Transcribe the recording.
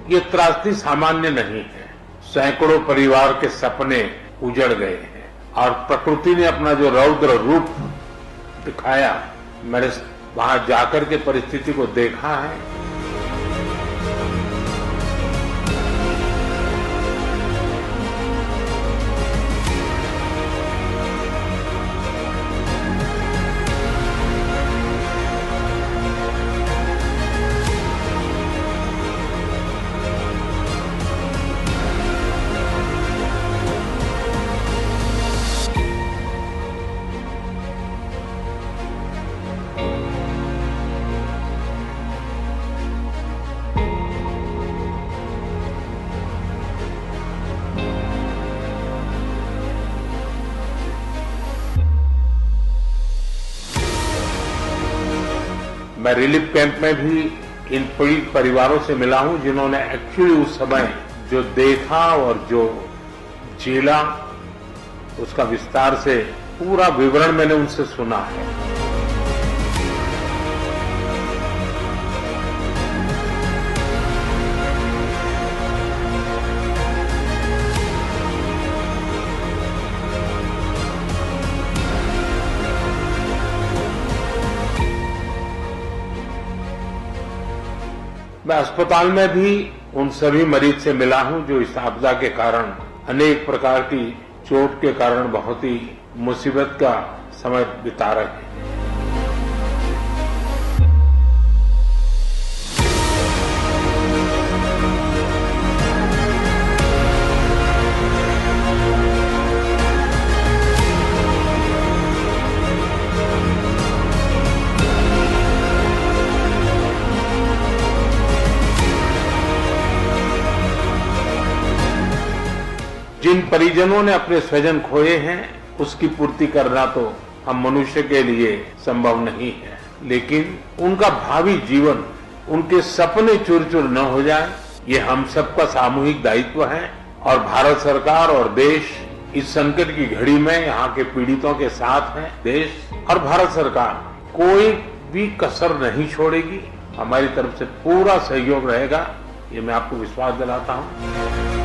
ये त्रासदी सामान्य नहीं है। सैकड़ों परिवार के सपने उजड़ गए हैं और प्रकृति ने अपना जो रौद्र रूप दिखाया, मैंने वहां जाकर के परिस्थिति को देखा है। मैं रिलीफ कैंप में भी इन पीड़ित परिवारों से मिला हूं, जिन्होंने एक्चुअली उस समय जो देखा और जो झेला, उसका विस्तार से पूरा विवरण मैंने उनसे सुना है। मैं अस्पताल में भी उन सभी मरीज से मिला हूं जो इस आपदा के कारण, अनेक प्रकार की चोट के कारण बहुत ही मुसीबत का समय बिता रहे हैं। जिन परिजनों ने अपने स्वजन खोए हैं, उसकी पूर्ति करना तो हम मनुष्य के लिए संभव नहीं है, लेकिन उनका भावी जीवन, उनके सपने चूर चूर न हो जाए, ये हम सबका सामूहिक दायित्व है। और भारत सरकार और देश इस संकट की घड़ी में यहाँ के पीड़ितों के साथ है। देश और भारत सरकार कोई भी कसर नहीं छोड़ेगी। हमारी तरफ से पूरा सहयोग रहेगा, ये मैं आपको विश्वास दिलाता हूँ।